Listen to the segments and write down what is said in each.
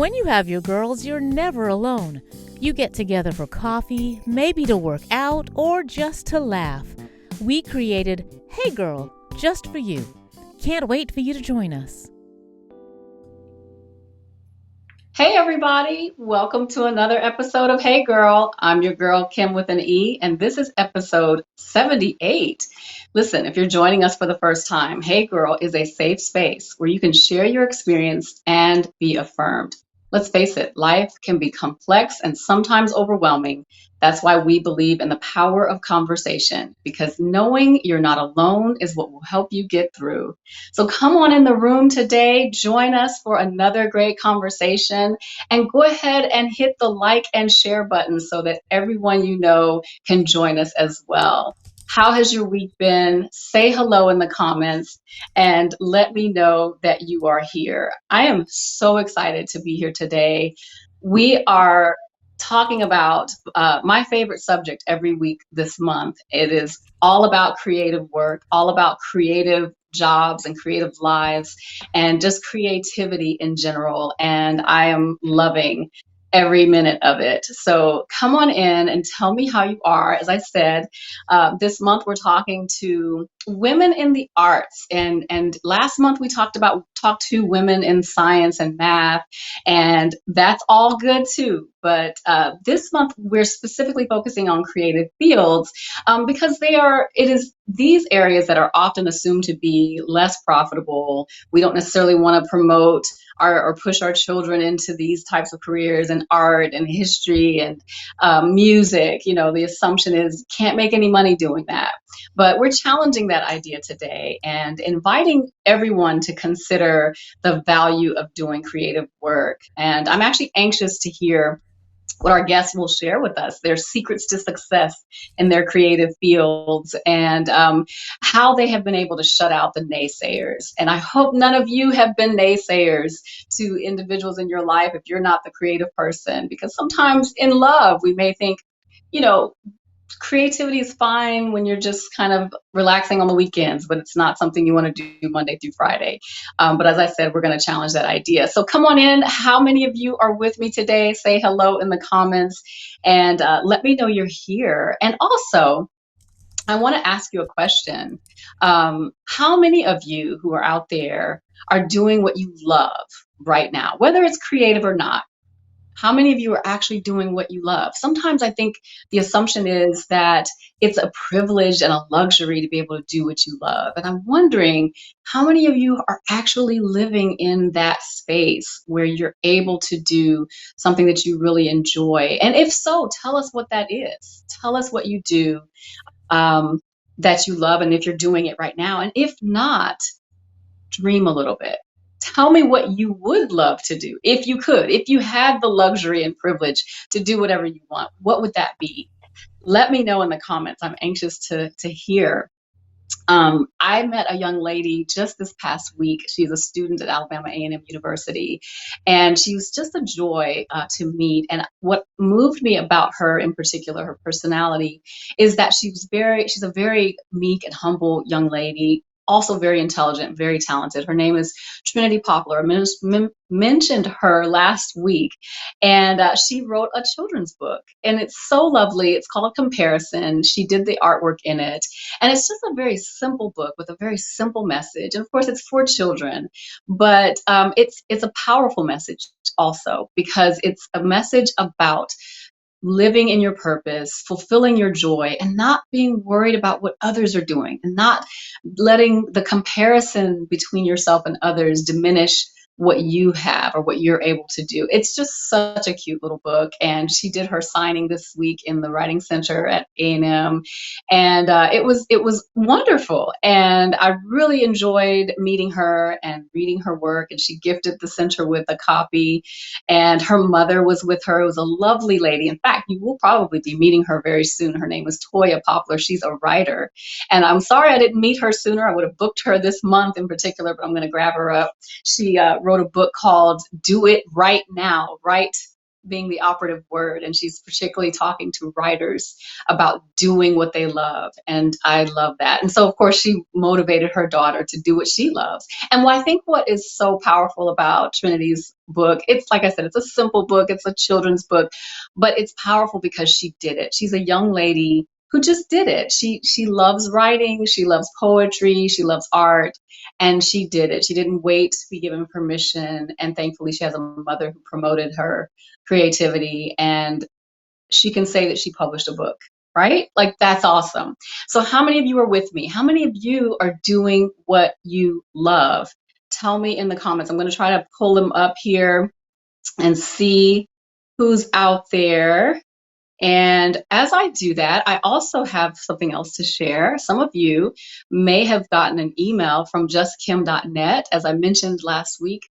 When you have your girls, you're never alone. You get together for coffee, maybe to work out, or just to laugh. We created Hey Girl, just for you. Can't wait for you to join us. Hey everybody, welcome to another episode of Hey Girl. I'm your girl Kim with an E, and this is episode 78. Listen, if you're joining us for the first time, Hey Girl is a safe space where you can share your experience and be affirmed. Let's face it, life can be complex and sometimes overwhelming. That's why we believe in the power of conversation, because knowing you're not alone is what will help you get through. So come on in the room today, join us for another great conversation, and go ahead and hit the like and share button so that everyone you know can join us as well. How has your week been? Say hello in the comments and let me know that you are here. I am so excited to be here today. We are talking about my favorite subject every week this month. It is all about creative work, all about creative jobs and creative lives, and just creativity in general. And I am loving every minute of it. So come on in and tell me how you are. As I said, this month we're talking to women in the arts, and last month we talked to women in science and math, and that's all good too. But this month we're specifically focusing on creative fields because it is these areas that are often assumed to be less profitable. We don't necessarily want to promote or push our children into these types of careers in art and history and music. You know, the assumption is can't make any money doing that. But we're challenging that idea today and inviting everyone to consider the value of doing creative work. And I'm actually anxious to hear what our guests will share with us, their secrets to success in their creative fields, and how they have been able to shut out the naysayers. And I hope none of you have been naysayers to individuals in your life if you're not the creative person, because sometimes in love, we may think, you know, creativity is fine when you're just kind of relaxing on the weekends, but it's not something you want to do Monday through Friday. But as I said, we're going to challenge that idea. So come on in. How many of you are with me today? Say hello in the comments and let me know you're here. And also, I want to ask you a question. How many of you who are out there are doing what you love right now, whether it's creative or not? How many of you are actually doing what you love? Sometimes I think the assumption is that it's a privilege and a luxury to be able to do what you love. And I'm wondering how many of you are actually living in that space where you're able to do something that you really enjoy? And if so, tell us what that is. Tell us what you do that you love and if you're doing it right now. And if not, dream a little bit. Tell me what you would love to do if you could, if you had the luxury and privilege to do whatever you want. What would that be? Let me know in the comments. I'm anxious to hear. I met a young lady just this past week. She's a student at Alabama A&M University, and she was just a joy to meet. And what moved me about her in particular, her personality, is that she's a very meek and humble young lady, also very intelligent, very talented. Her name is Trinitys Poplar. I mentioned her last week, and she wrote a children's book, and it's so lovely. It's called Comparison. She did the artwork in it, and it's just a very simple book with a very simple message. And of course, it's for children, but it's a powerful message also, because it's a message about living in your purpose, fulfilling your joy, and not being worried about what others are doing, and not letting the comparison between yourself and others diminish what you have or what you're able to do. It's just such a cute little book. And she did her signing this week in the Writing Center at A&M, and it was wonderful. And I really enjoyed meeting her and reading her work. And she gifted the center with a copy, and her mother was with her. It was a lovely lady. In fact, you will probably be meeting her very soon. Her name is Toya Poplar. She's a writer. And I'm sorry I didn't meet her sooner. I would have booked her this month in particular, but I'm going to grab her up. She wrote a book called Do It Right Now, Right being the operative word. And she's particularly talking to writers about doing what they love. And I love that. And so, of course, she motivated her daughter to do what she loves. And what I think what is so powerful about Trinity's book, it's like I said, it's a simple book, it's a children's book, but it's powerful because she did it. She's a young lady who just did it. She loves writing, she loves poetry, she loves art, and she did it. She didn't wait to be given permission, and thankfully she has a mother who promoted her creativity, and she can say that she published a book, right? Like, that's awesome. So how many of you are with me? How many of you are doing what you love? Tell me in the comments. I'm going to try to pull them up here and see who's out there. And as I do that, I also have something else to share. Some of you may have gotten an email from justkim.net. As I mentioned last week,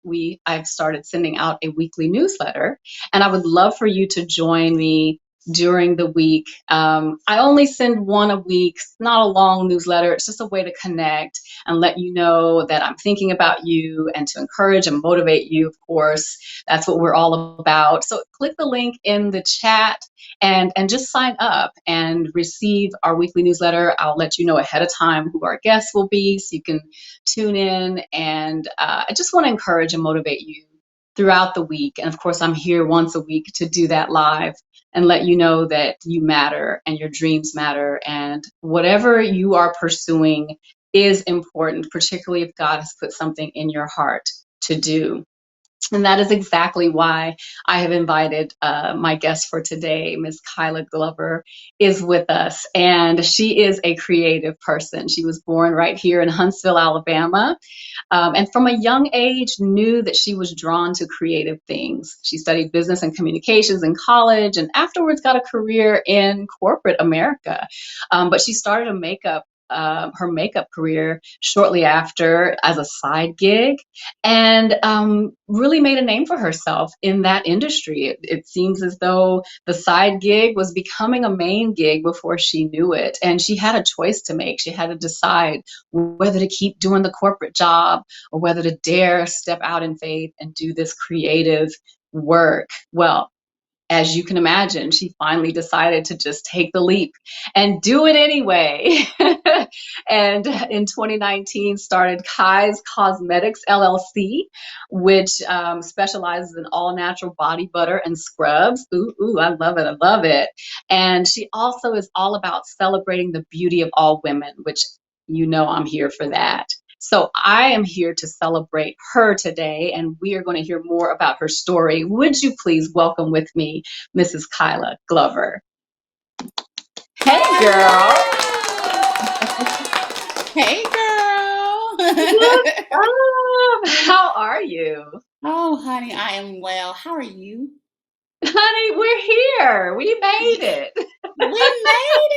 I've started sending out a weekly newsletter, and I would love for you to join me during the week. I only send one a week. It's not a long newsletter. It's just a way to connect and let you know that I'm thinking about you and to encourage and motivate you, of course. That's what we're all about. So click the link in the chat and just sign up and receive our weekly newsletter. I'll let you know ahead of time who our guests will be so you can tune in. And I just want to encourage and motivate you throughout the week. And of course, I'm here once a week to do that live and let you know that you matter and your dreams matter. And whatever you are pursuing is important, particularly if God has put something in your heart to do. And that is exactly why I have invited my guest for today. Miss Kyla Glover is with us, and she is a creative person. She was born right here in Huntsville, Alabama, and from a young age knew that she was drawn to creative things. She studied business and communications in college, and afterwards got a career in corporate America. But she started her makeup career shortly after as a side gig, and really made a name for herself in that industry. It seems as though the side gig was becoming a main gig before she knew it. And she had a choice to make. She had to decide whether to keep doing the corporate job or whether to dare step out in faith and do this creative work. Well, as you can imagine, she finally decided to just take the leap and do it anyway. And in 2019, started Kys Cosmetics LLC, which specializes in all natural body butter and scrubs. Ooh, I love it. I love it. And she also is all about celebrating the beauty of all women, which I'm here for that. So I am here to celebrate her today, and we are going to hear more about her story. Would you please welcome with me Mrs. Kyla Glover? Hey, girl. Hey, girl. How are you? Oh, honey, I am well. How are you? Honey, we're here. We made it. We made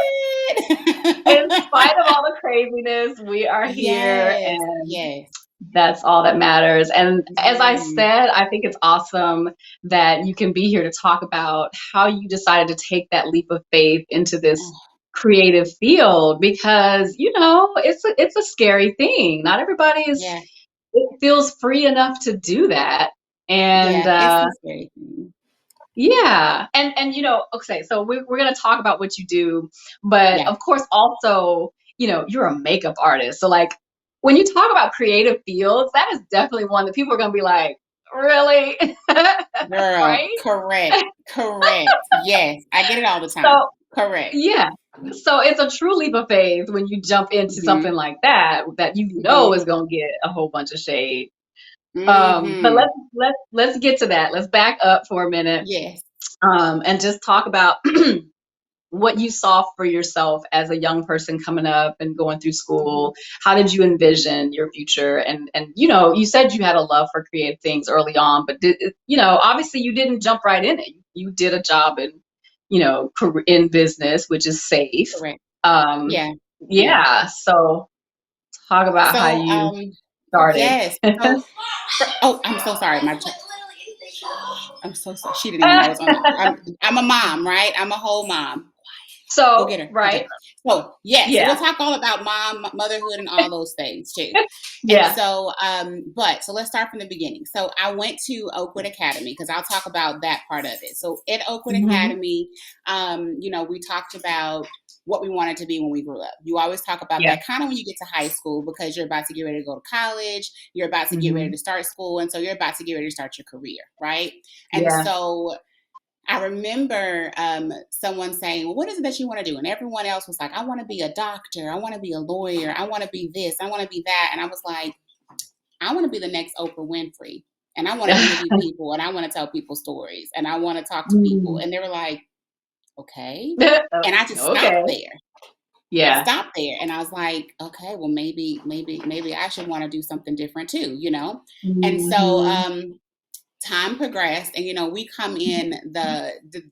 In it. spite of all the craziness, we are here, Yes, and yes. that's all that matters. And as I Mm. said, I think it's awesome that you can be here to talk about how you decided to take that leap of faith into this Oh, creative field, because it's a scary thing. Not everybody yeah, it feels free enough to do that. And yeah. It's a scary thing. yeah, and okay, so we're gonna talk about what you do, but Yeah, of course also, you're a makeup artist. So like when you talk about creative fields, that is definitely one that people are gonna be like, really? girl. Right? Correct. Correct. Yes, I get it all the time. So Correct. yeah. So it's a true leap of faith when you jump into something Mm-hmm. like that you know Mm-hmm. is gonna get a whole bunch of shade. But Mm-hmm. let's get to that. Let's back up for a minute, Yes. and just talk about what you saw for yourself as a young person coming up and going through Mm-hmm. school. How did you envision your future? And you said you had a love for creative things early on, but obviously you didn't jump right in it. You did a job in in business, which is safe. Correct. um Yeah. Yeah. yeah, so talk about how So, you started. yes. So, oh, I'm so sorry. I'm so sorry. She didn't even know I was on. I'm a mom, right? I'm a whole mom. Go So, get her. right. So yes, so Yeah. we'll talk all about motherhood, and all those things too. And Yeah. so, so let's start from the beginning. So I went to Oakwood Academy because I'll talk about that part of it. So at Oakwood Mm-hmm. Academy, we talked about what we wanted to be when we grew up. You always talk about Yeah. that kind of when you get to high school, because you're about to get ready to go to college, you're about to get ready Mm-hmm. to start school, and so you're about to get ready to start your career, right? And Yeah. so I remember someone saying, well, what is it that you want to do? And everyone else was like, I want to be a doctor. I want to be a lawyer. I want to be this. I want to be that. And I was like, I want to be the next Oprah Winfrey. And I want to interview people, and I want to tell people stories, and I want to talk to people. Mm. And they were like, okay. And I just stopped Okay. there. I Yeah. stopped there, and I was like, okay, well, maybe I should want to do something different too, And so, Mm-hmm. time progressed, and we come in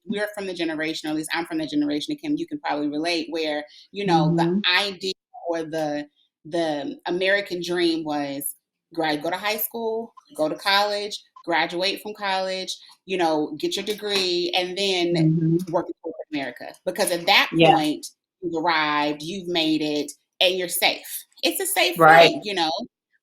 we're from the generation, or at least I'm from the generation, Kim, you can probably relate, where the Mm-hmm. idea, or the American dream was go to high school, go to college, graduate from college, get your degree, and then Mm-hmm. work in corporate America, because at that Yeah. point you've arrived, you've made it, and you're safe. It's a safe Right. thing.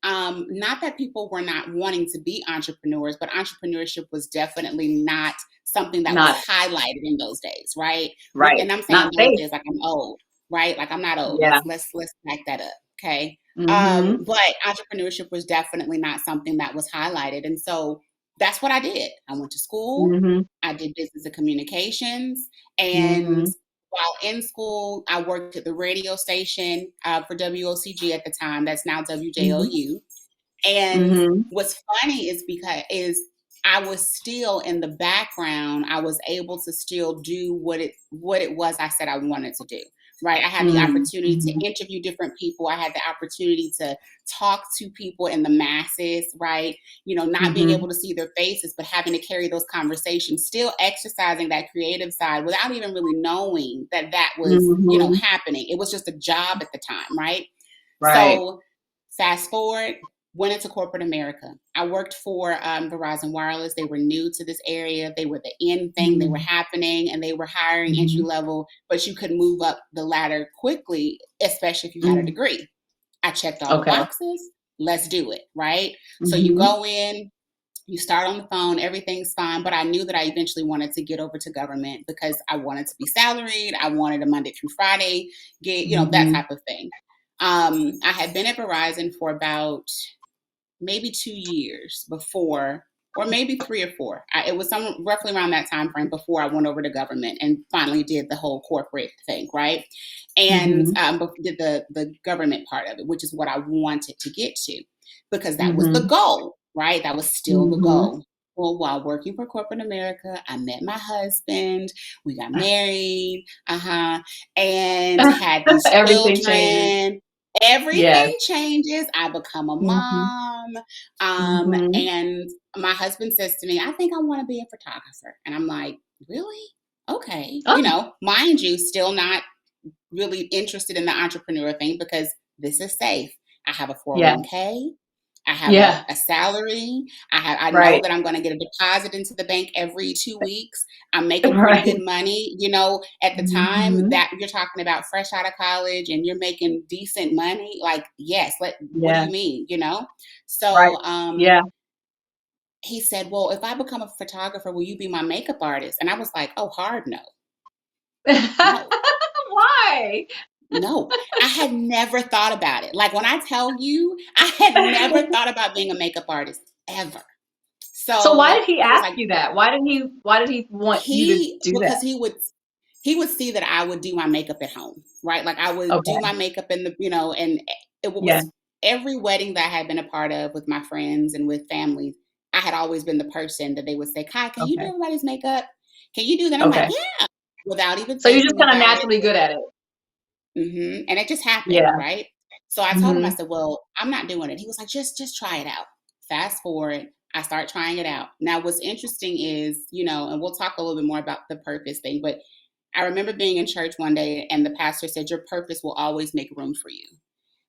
Not that people were not wanting to be entrepreneurs, but entrepreneurship was definitely not something that was Not highlighted in those days, right? right. And I'm saying Not those safe. days like I'm old, right? Like I'm not old. Yeah. Let's back that up, okay? Mm-hmm. But entrepreneurship was definitely not something that was highlighted, and so that's what I did. I went to school. Mm-hmm. I did business and communications, and Mm-hmm. while in school, I worked at the radio station for WOCG at the time. That's now Mm-hmm. WJOU. And Mm-hmm. what's funny is I was still in the background. I was able to still do what it was I said I wanted to do. Right. I had the opportunity to Mm-hmm. interview different people. I had the opportunity to talk to people in the masses, right? Not being Mm-hmm. able to see their faces, but having to carry those conversations, still exercising that creative side without even really knowing that was, Mm-hmm. happening. It was just a job at the time, right? Right. So fast forward, went into corporate America. I worked for Verizon Wireless. They were new to this area. They were the in thing. They were happening, and they were hiring entry Mm-hmm. level, but you could move up the ladder quickly, especially if you had a Mm-hmm. degree. I checked all the Okay. boxes. Let's do it, right? So you Mm-hmm. go in, you start on the phone, everything's fine. But I knew that I eventually wanted to get over to government because I wanted to be salaried. I wanted a Monday through Friday gig, that Mm-hmm. type of thing. I had been at Verizon for about maybe 2 years before, or maybe 3 or 4. It was roughly around that time frame before I went over to government and finally did the whole corporate thing, right? And Mm-hmm. did the government part of it, which is what I wanted to get to, because that was the Mm-hmm. goal, right? That was still the Mm-hmm. goal. Well, while working for corporate America, I met my husband. We got married, and had these Everything changes. children. Yes. Everything changes. I become a Mm-hmm. mom. Mm-hmm. And my husband says to me, I think I want to be a photographer. And I'm like, really? Okay. Oh, Mind you, still not really interested in the entrepreneur thing, because this is safe. I have a yeah. 401k. I have Yeah. a salary. I know Right. that I'm going to get a deposit into the bank every 2 weeks. I'm making pretty Right. good money. At the time Mm-hmm. that you're talking about fresh out of college and you're making decent money, like, yes, what do Yeah. you mean? Right. So Yeah. he said, well, if I become a photographer, will you be my makeup artist? And I was like, oh, hard no. No. Why? No, I had never thought about it. Like, when I tell you, I had never thought about being a makeup artist ever. So why So did he he was ask like, you that? Why did he want you to do that? because he would see that I would do my makeup at home, right? Like, I would do Okay. my makeup in the, and it Yeah. was every wedding that I had been a part of with my friends and with families. I had always been the person that they would say, Kai, can you do Okay. everybody's makeup? Can you do that? I'm like, Okay. yeah, without even So you're just thinking kind of about it. naturally good at it. And it just happened, Yeah. right? So I told him, I Mm-hmm. said, well, I'm not doing it. He was like, just try it out. Fast forward, I start trying it out. Now, what's interesting is, and we'll talk a little bit more about the purpose thing, but I remember being in church one day and the pastor said, your purpose will always make room for you.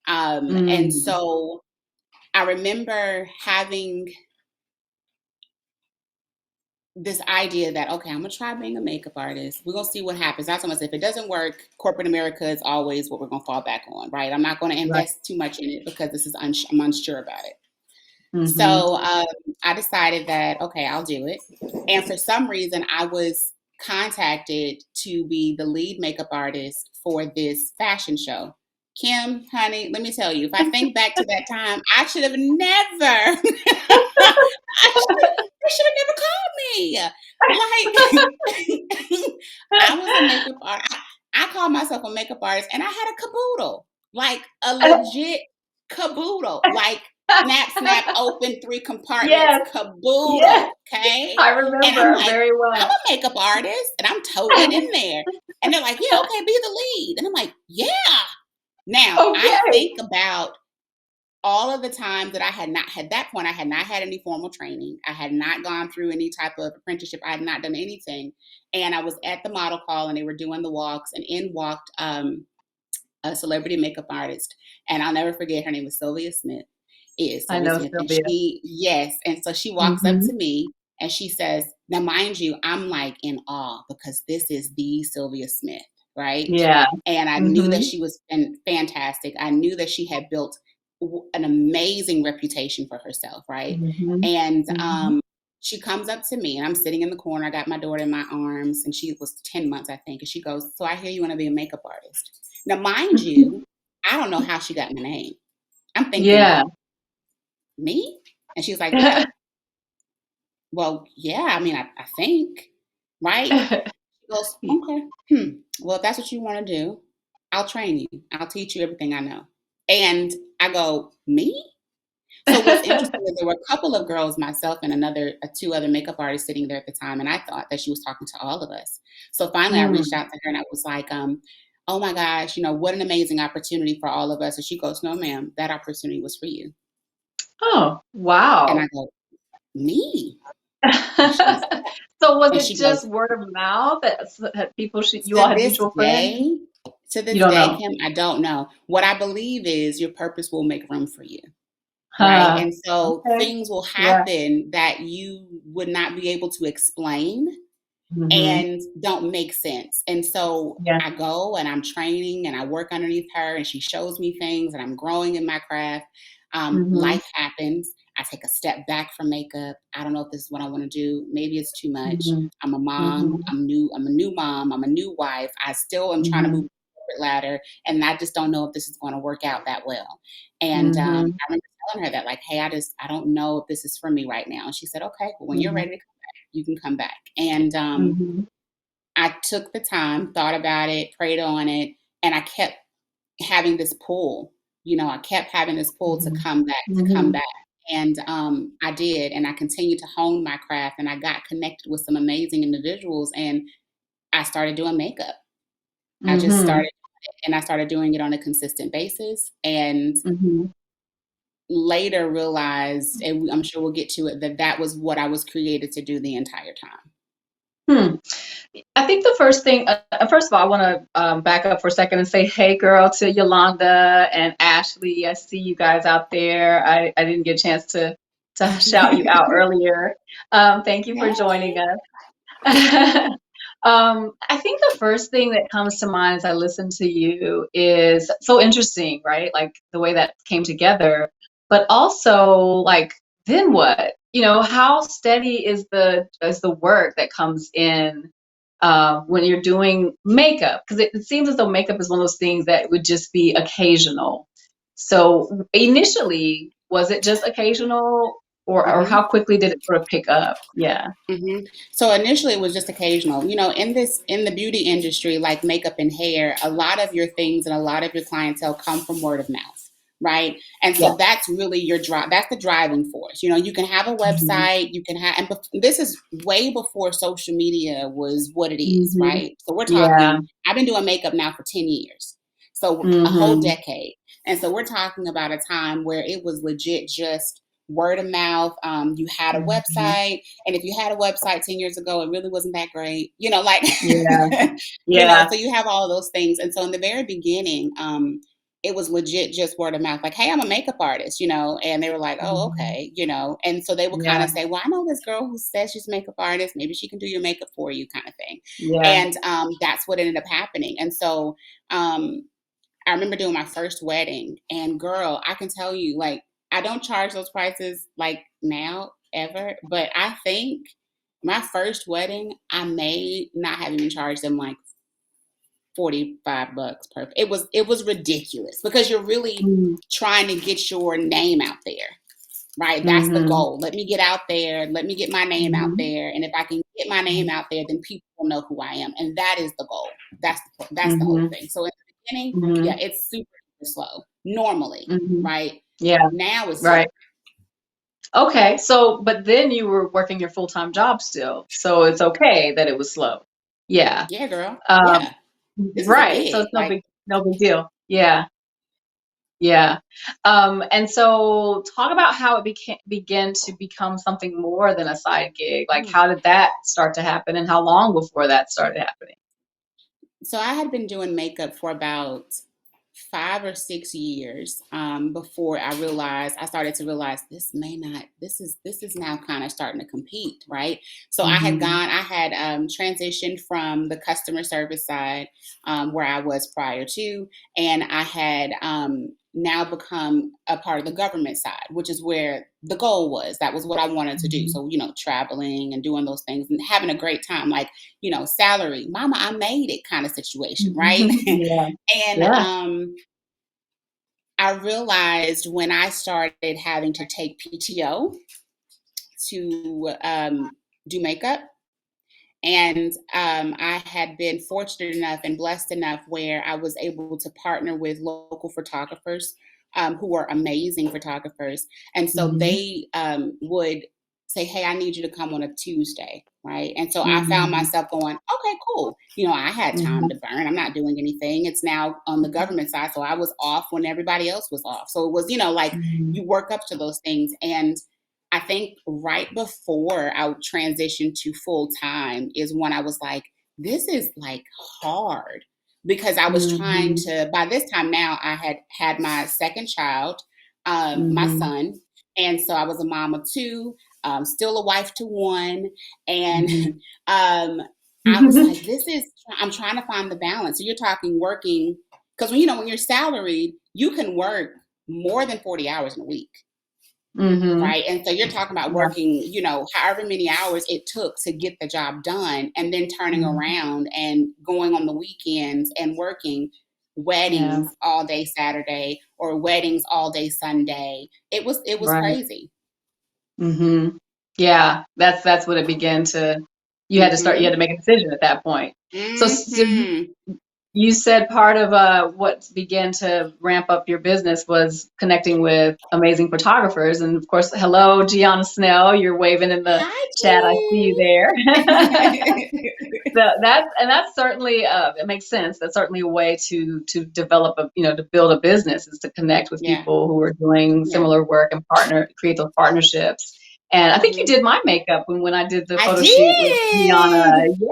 And Mm. so I remember having this idea that, okay, I'm gonna try being a makeup artist. We're gonna see what happens. That's almost, if it doesn't work, corporate America is always what we're gonna fall back on, right? I'm not gonna Right. invest too much in it because this is I'm unsure about it. Mm-hmm. So I decided that, okay, I'll do it. And for some reason, I was contacted to be the lead makeup artist for this fashion show. Kim, honey, let me tell you, if I think back to that time, I should have never, they should have never called me. Like, I was a makeup artist. I called myself a makeup artist, and I had a caboodle, like a legit caboodle, like snap, snap, open 3 compartments, Yes. Yes. caboodle. Okay. I And I'm remember like, very I'm well. a makeup artist, and I'm toting it in there. And they're like, yeah, okay, be the lead. And I'm like, yeah. Now I Okay. think about all of the times that I had not, at that point, I had not had any formal training. I had not gone through any type of apprenticeship. I had not done anything. And I was at the model call, and they were doing the walks, and in walked a celebrity makeup artist. And I'll never forget, her name was Sylvia Smith. Is I Sylvia know Smith. And Sylvia. yes. And so she walks up Mm-hmm. to me and she says, now, mind you, I'm like in awe because this is the Sylvia Smith, right? Yeah. And I knew that Mm-hmm. she was fantastic. I knew that she had built an amazing reputation for herself, right? Mm-hmm. And Mm-hmm. she comes up to me, and I'm sitting in the corner. I got my daughter in my arms, and she was 10 months, I think. And she goes, so I hear you want to be a makeup artist. Now, mind you, I don't know how she got my name. I'm thinking, Yeah. me? And she was like, yeah. Well, yeah, I mean, I think, right? She goes, okay. Well, if that's what you want to do, I'll train you. I'll teach you everything I know. And I go, me? So what's interesting is there were a couple of girls, myself and another 2 other makeup artists sitting there at the time, and I thought that she was talking to all of us. So finally, I reached Mm. out to her and I was like, "Oh my gosh, what an amazing opportunity for all of us." And she goes, "No, ma'am, that opportunity was for you." Oh, And I wow. go, "Me?" And So was it she goes, just word of mouth that people you all "To had this mutual friends? day, You don't know. Kim, I don't know. What I believe is your purpose will make room for you." Right. Huh. And so Okay. things will Yeah. happen that you would not be able to explain Mm-hmm. and don't make sense. And so Yeah. I go and I'm training and I work underneath her and she shows me things and I'm growing in my craft. Mm-hmm. Life happens. I take a step back from makeup. I don't know if this is what I want to do. Maybe it's too much. Mm-hmm. I'm a mom. Mm-hmm. I'm a new mom. I'm a new wife. I still am trying to Mm-hmm. move the corporate ladder, and I just don't know if this is going to work out that well. And I Mm-hmm. remember telling her that, like, hey, I don't know if this is for me right now. And she said, okay, well, when you're Mm-hmm. ready to come back, you can come back. And Mm-hmm. I took the time, thought about it, prayed on it, and I kept having this pull. I kept having this pull to come back, to come Mm-hmm. back. And I did, and I continued to hone my craft, and I got connected with some amazing individuals, and I started doing makeup. I just Mm-hmm. started, and I started doing it on a consistent basis, and Mm-hmm. later realized, and I'm sure we'll get to it, that that was what I was created to do the entire time. Hmm. I think the first thing, first of all, I want to back up for a second and say, hey, girl, to Yolanda and Ashley. I see you guys out there. I didn't get a chance to shout you out earlier. Thank you for joining Hey. us. I think the first thing that comes to mind as I listen to you is so interesting, right? Like the way that came together, but also like, then what? How steady is the work that comes in when you're doing makeup? Because it seems as though makeup is one of those things that would just be occasional. So initially, was it just occasional, or hmm how quickly did it sort of pick up? Yeah. So initially it was just occasional. In the beauty industry, like makeup and hair, a lot of your things and a lot of your clientele come from word of mouth, right? And Yeah. so that's really your drive. That's the driving force. You can have a Mhm. website, you can have, and this is way before social media was what it is, Mhm. right? So we're Yeah. talking, I've been doing makeup now for 10 years. So a whole Mhm. decade. And so we're talking about a time where it was legit just word of mouth. You had a Mhm. website, and if you had a website 10 years ago, it really wasn't that great, like, Yeah. Yeah. so you have all of those things. And so in the very beginning, it was legit just word of mouth, like, hey, I'm a makeup artist, and they were like, oh, Mhm. okay, and so they would kind Yeah. of say, well, I know this girl who says she's a makeup artist, maybe she can do your makeup for you, kind of thing. Yeah. And that's what ended up happening. And so um, I remember doing my first wedding, and girl, I can tell you, like, I don't charge those prices like now ever, but I think my first wedding, I may not have even charged them like $45 per. It was ridiculous because you're really Mm. trying to get your name out there, right? That's the Mhm. goal. Let me get out there. Let me get my name out Mhm. there, and if I can get my name out there, then people will know who I am, and that is the goal. That's the whole Mhm. thing. So in the beginning, yeah, Mhm. it's super, super slow normally, Mhm. right? Yeah. Now it's super. Right. Okay. So, but then you were working your full-time job still, so it's okay that it was slow. Yeah. Yeah, girl. Um, Yeah, this is a right. So gig. it's Like, no big deal. Yeah. Yeah. And so talk about how it began to become something more than a side gig. Like, mm. how did that start to happen, and how long before that started happening? So I had been doing makeup for about 5 or 6 years before I started to realize this is now kind of starting to compete, right? So Mhm. I had transitioned from the customer service side where I was prior to, and I had now become a part of the government side, which is where the goal was. That was what I wanted to do. Mhm. So, traveling and doing those things and having a great time, like, salary, mama, I made it kind of situation, right? Yeah. And Yeah. I realized when I started having to take PTO to do makeup, and I had been fortunate enough and blessed enough where I was able to partner with local photographers who are amazing photographers. And so Mhm. they would say, hey, I need you to come on a Tuesday. Right. And so I found Mhm. myself going, okay, cool. I had time to Mhm. burn. I'm not doing anything. It's now on the government side. So I was off when everybody else was off. So it was, like Mhm. you work up to those things. And I think right before I transitioned to full time is when I was like, this is like hard because I was trying Mhm. to, by this time now, I had had my second child, my Mhm. son. And so I was a mom of two, still a wife to one. And Mhm. I was like, I'm trying to find the balance. So you're talking working, because when you're salaried, you can work more than 40 hours in a week. Mhm. Right. And so you're talking about Yeah. working, however many hours it took to get the job done and then turning Mhm. around and going on the weekends and working Yeah. weddings all day Saturday or weddings all day Sunday. It was Right. crazy. Mhm. Yeah. That's what it began to. You had Mhm. to make a decision at that point. So Mhm. you said part of what began to ramp up your business was connecting with amazing photographers. And of course, hello, Gianna Snell. You're waving in the Hi, chat. I see you there. G. So that's certainly it makes sense. That's certainly a way to develop to build a business, is to connect with Yeah. people who are doing Yeah. similar work and create those partnerships. And I think you Mhm. did my makeup when I did the I photo shoot with Gianna. did. Yeah,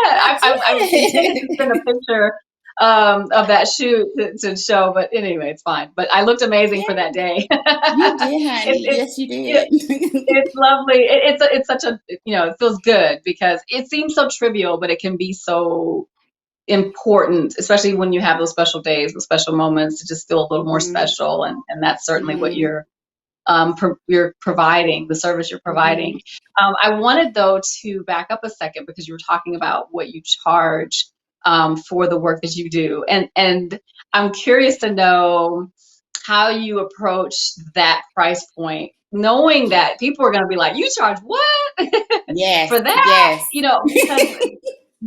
I I intended to send a did. picture of that shoot to show, but anyway, it's fine. But I looked amazing for that Yeah. day. You did, it, honey. it, Yes, you it, did. it's lovely. It's such a, it feels good because it seems so trivial, but it can be so important, especially when you have those special days, those special moments, to just feel a little more Mhm. special. And that's certainly what Mhm. you're providing, the service you're Mhm. providing. I wanted though to back up a second because you were talking about what you charge for the work that you do, and I'm curious to know how you approach that price point, knowing that people are going to be like, "You charge what Yes. for that?" Yes. Because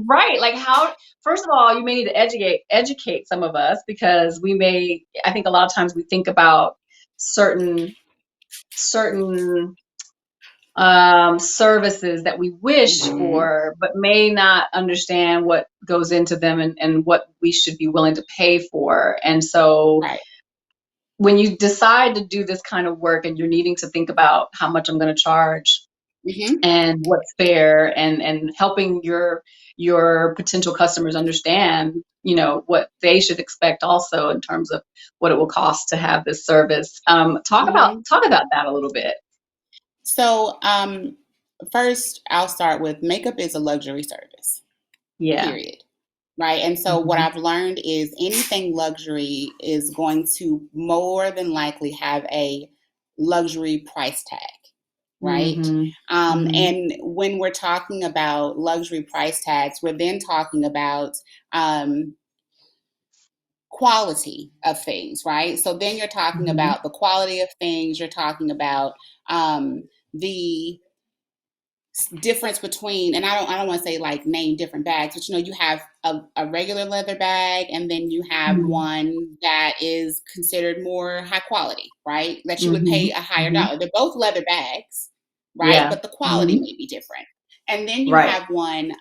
right, like how. First of all, you may need to educate some of us because I think a lot of times we think about certain services that we wish Mhm. for, but may not understand what goes into them, and what we should be willing to pay for. And so Right. when you decide to do this kind of work and you're needing to think about how much I'm going to charge, and what's fair, and helping your potential customers understand, what they should expect also in terms of what it will cost to have this service. Talk about Mm-hmm. that a little bit. So, first, I'll start with makeup is a luxury service, Yeah. period. Right. And so, what Mm-hmm. I've learned is anything luxury is going to more than likely have a luxury price tag. Right. Mm-hmm. Mm-hmm. And when we're talking about luxury price tags, we're then talking about um, quality of things, right? So then you're talking Mm-hmm. about the quality of things, you're talking about the difference between, and I don't want to say like name different bags, but you have a regular leather bag, and then you have one that is considered more high quality, right? That you would pay Mm-hmm. a higher Mm-hmm. dollar. They're both leather bags, right? Yeah. But the quality Mm-hmm. may be different. And then you Right. have one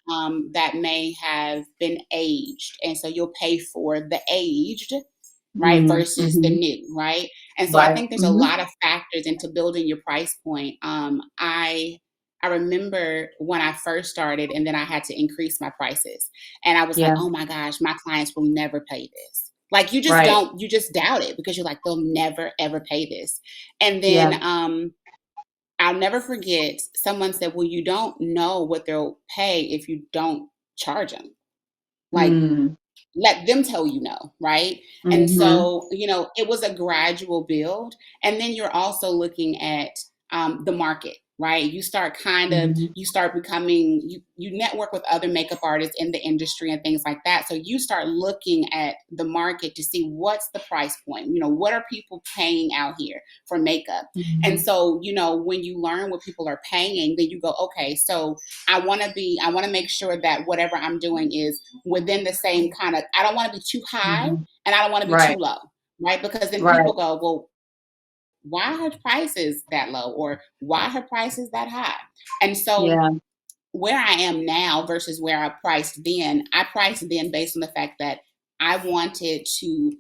that may have been aged, and so you'll pay for the aged, right, Mm-hmm. versus the Mm-hmm. new, right? And so I Right. think there's a Mm-hmm. lot of factors into building your price point. I remember when I first started, and then I had to increase my prices, and I was like, Yeah. oh my gosh, my clients will never pay this. Like Right. you just doubt it because you're like, they'll never ever pay this. And then Yeah. I'll never forget someone said, well, you don't know what they'll pay if you don't charge them. Like, Mm. let them tell you no, right? And Mm-hmm. so, it was a gradual build. And then you're also looking at the market, right? Mm-hmm. you start becoming, you network with other makeup artists in the industry and things like that. So you start looking at the market to see what's the price point, what are people paying out here for makeup? And Mm-hmm. so, when you learn what people are paying, then you go, okay, so I want to make sure that whatever I'm doing is within the same kind of, I don't want to be too high Mm-hmm. and I don't want to be too Right. low, right? Because then Right. people go, well, why are her prices that low, or why are her prices that high? And so Yeah. where I am now versus where I priced then based on the fact that I wanted to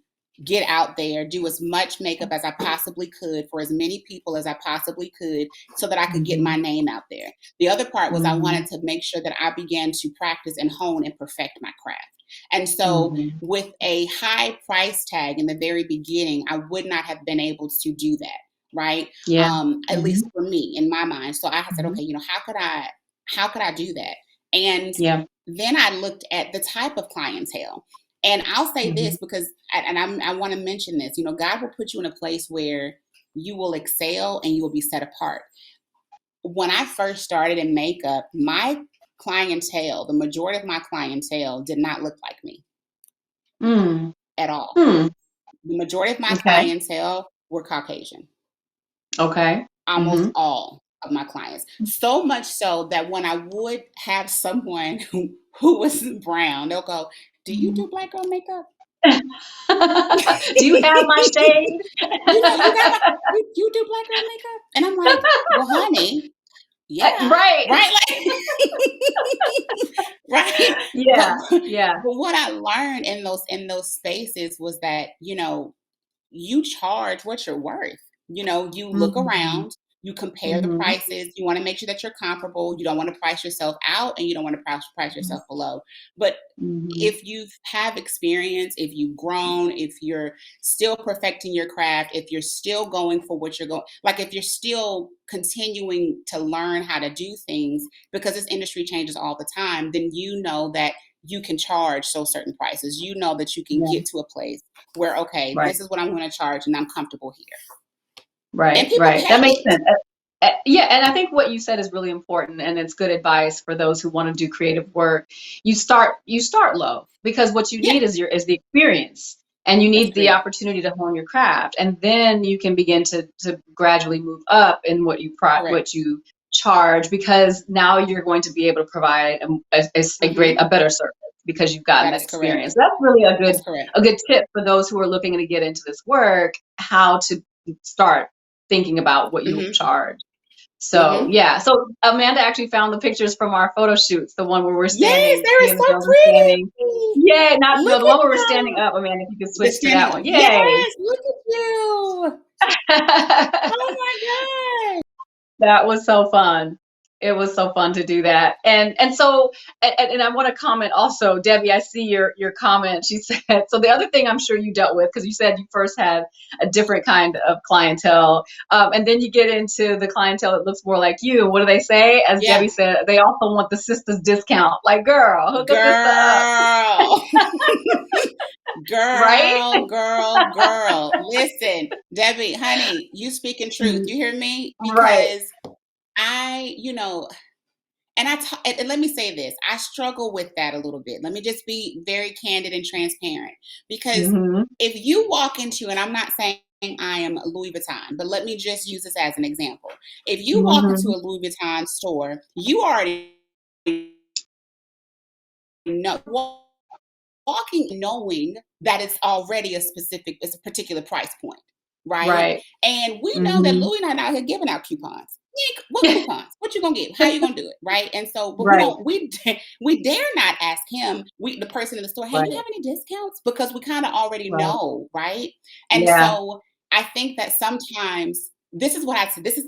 get out there, do as much makeup as I possibly could for as many people as I possibly could so that I could get Mm-hmm. my name out there. The other part was I Mm-hmm. wanted to make sure that I began to practice and hone and perfect my craft. And so Mm-hmm. with a high price tag in the very beginning, I would not have been able to do that. Right. Yeah. At Mm-hmm. least for me in my mind. So I said, Mm-hmm. okay, how could I do that? And Yeah. then I looked at the type of clientele. And I'll say Mm-hmm. this because, I want to mention this, God will put you in a place where you will excel and you will be set apart. When I first started in makeup, my clientele, the majority of my clientele did not look like me Mm. at all. Hmm. The majority of my Okay. clientele were Caucasian. Okay. Almost Mm-hmm. all of my clients. So much so that when I would have someone who was brown, they'll go, do you Mm-hmm. do black girl makeup? Do you have my shade? You got you do black girl makeup? And I'm like, well, honey, yeah, Right. right? Like, right. Yeah. But Yeah. what I learned in those spaces was that, you charge what you're worth. You look Mm-hmm. around, you compare the Mm-hmm. prices, you want to make sure that you're comparable. You don't want to price yourself out and you don't want to price yourself below. But Mm-hmm. if you have experience, if you've grown, if you're still perfecting your craft, if you're still going for what you're going, like if you're still continuing to learn how to do things, because this industry changes all the time, then you know that you can charge so certain prices. You know that you can Yeah. get to a place where, okay, Right. this is what I'm going to charge and I'm comfortable here. And Right. people Right. pay That makes it. sense. Yeah, and I think what you said is really important, and it's good advice for those who want to do creative work. You start low because what you Yeah, need is the experience, and you that's need the great. opportunity to hone your craft, and then you can begin to gradually move up in Correct. what you charge, because now you're going to be able to provide Hmm. a better service because you've gotten That that is correct. experience. That's really That's correct. a good tip for those who are looking to get into this work, how to start thinking about what you'll Hmm. charge. So Hmm. yeah, so Amanda actually found the pictures from our photo shoots, the one where we're Yes, standing, they were me and the so girls are standing. pretty. Yay, not Look no, the at one where we're standing you. up, Amanda, if you could The switch to that standing. one. Yay. Yes, look at you. Oh my God. That was so fun. It was so fun to do that. And I want to comment also, Debbie, I see your comment. She said, so the other thing I'm sure you dealt with, because you said you first had a different kind of clientele, and then you get into the clientele that looks more like you. What do they say? As Yeah. Debbie said, they also want the sister's discount. Like, girl, hook a sister up. Girl. Right? Girl. Listen, Debbie, honey, you speaking truth. You hear me? Right. Because and let me say this, I struggle with that a little bit. Let me just be very candid and transparent. Because Mm-hmm. if you walk into, and I'm not saying I am Louis Vuitton, but let me just use this as an example. If you walk into Mm-hmm. a Louis Vuitton store, you already know, walking knowing that it's a particular price point, right? Right. And we know that Mm-hmm. Louis not out here giving out coupons. What coupons? What you gonna get? How you gonna do it? Right? And so, but we Right. don't. We dare not ask him. The person in the store, hey, Right. you have any discounts? Because we kind of already Right. know, right? And Yeah. so, I think that sometimes this is what I said. This is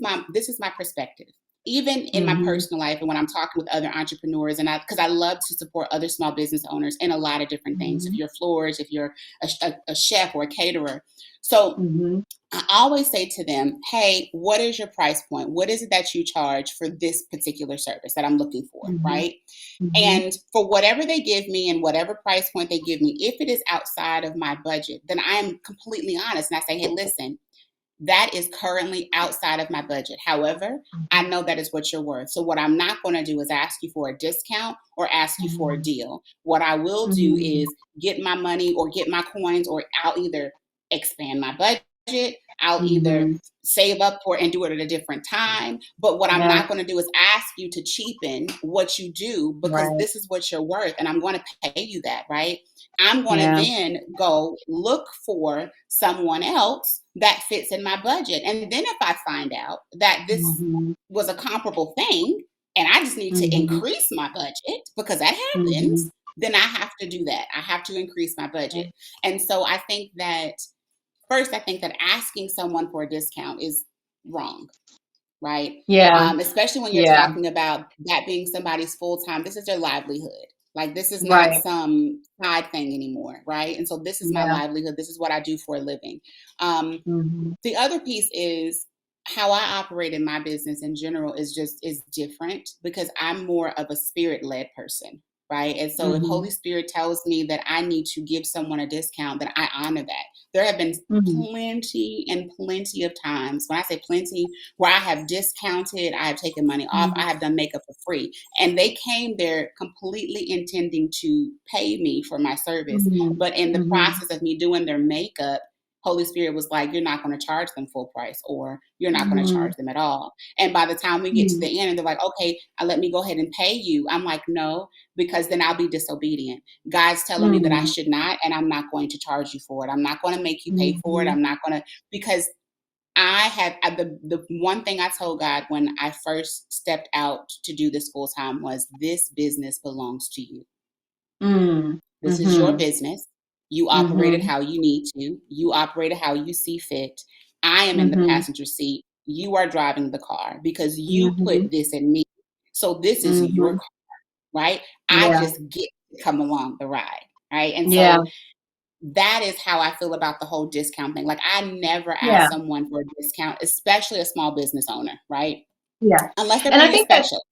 my perspective. Even in my Mm-hmm. personal life and when I'm talking with other entrepreneurs, and because I love to support other small business owners in a lot of different things. If Mm-hmm. you're florist, if you're a chef or a caterer. So Mm-hmm. I always say to them, hey, what is your price point? What is it that you charge for this particular service that I'm looking for, Mm-hmm. right? Mm-hmm. And for whatever they give me and whatever price point they give me, if it is outside of my budget, then I'm completely honest and I say, hey, listen, that is currently outside of my budget. However, I know that is what you're worth. So what I'm not going to do is ask you for a discount or ask you for a Mm-hmm. deal. What I will do Mm-hmm. is get my money or get my coins, or I'll either expand my budget, I'll either Mm-hmm. save up for it and do it at a different time. But what I'm Yeah. not going to do is ask you to cheapen what you do, because Right. this is what you're worth and I'm going to pay you that, right? I'm going to Yeah. then go look for someone else that fits in my budget. And then if I find out that this Mm-hmm. was a comparable thing and I just need to Mm-hmm. increase my budget, because that Mm-hmm. happens, then I have to do that. I have to increase my budget. And so I think that asking someone for a discount is wrong, right? Yeah. Especially when you're Yeah. talking about that being somebody's full time. This is their livelihood. Like, this is not Right. some side thing anymore, right? And so this is my Yeah. livelihood. This is what I do for a living. Um, Mm-hmm. the other piece is how I operate in my business in general is different, because I'm more of a spirit led person, right? And so if Mm-hmm. Holy Spirit tells me that I need to give someone a discount, then I honor that. There have been Mm-hmm. plenty and plenty of times, when I say plenty, where I have discounted, I have taken money off, I have done makeup for free, and they came there completely intending to pay me for my service. Mm-hmm. But in the Mm-hmm. process of me doing their makeup, Holy Spirit was like, you're not going to charge them full price, or you're not going to Mm-hmm. charge them at all. And by the time we get to the end and they're like, okay, let me go ahead and pay you, I'm like, no, because then I'll be disobedient. God's telling me that I Mm-hmm. should not, and I'm not going to charge you for it. I'm not going to make you pay for it. Mm-hmm. I'm not going to, because the one thing I told God when I first stepped out to do this full time was, this business belongs to you. This is your Mm-hmm. business. You operate it Mm-hmm. how you need to. You operate it how you see fit. I am in the Mm-hmm. passenger seat. You are driving the car because you Mm-hmm. put this in me. So this is your Mm-hmm. car, right? I Yeah. just get to come along the ride, right? And Yeah. so that is how I feel about the whole discount thing. Like, I never Yeah. ask someone for a discount, especially a small business owner, right? Yeah. Unless they're And I paying think that special.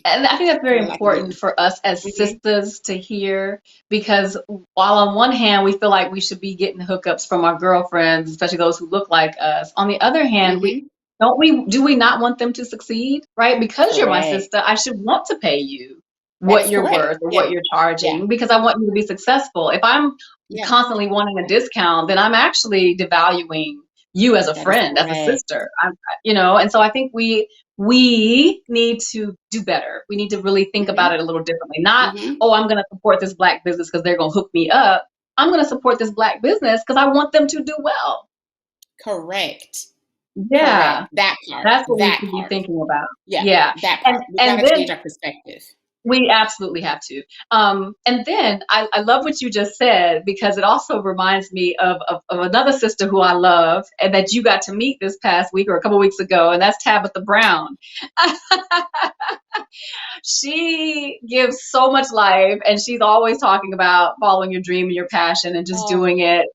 And I think that's very Feel like I important do. for us as Mhm. sisters to hear, because while on one hand we feel like we should be getting hookups from our girlfriends, especially those who look like us, on the other hand, Mhm. do we not want them to succeed, right? Because you're my Correct. sister, I should want to pay you That what is you're correct. worth or Yeah. what you're Yeah. charging, because I want you to be successful. If I'm Yeah. constantly wanting a discount, then I'm actually devaluing you as a That is friend, as a correct. sister. And so I think we need to do better. We need to really think about Mhm. it a little differently. Not, Mhm. oh, I'm going to support this Black business because they're going to hook me up. I'm going to support this Black business because I want them to do well. Correct. Correct. Yeah, That part. that's what we That should be part. thinking about. Yeah. Yeah, That and part. We and gotta change then our perspective. We absolutely have to. And then I love what you just said, because it also reminds me of another sister who I love and that you got to meet this past week or a couple weeks ago, and that's Tabitha Brown. She gives so much life, and she's always talking about following your dream and your passion and just doing Oh, it.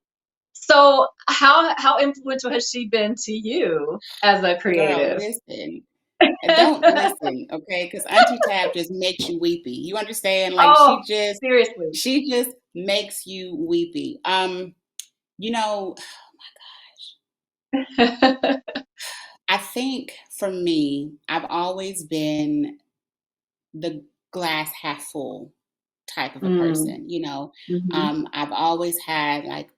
So how influential has she been to you as a girl, creative? listen. Don't listen, okay? Because Auntie Tab just makes you weepy. You understand? Like Oh, seriously. she just makes you weepy. You know, I think for me, I've always been the glass half full type of a Mm, person, you know. mhm, I've always had like,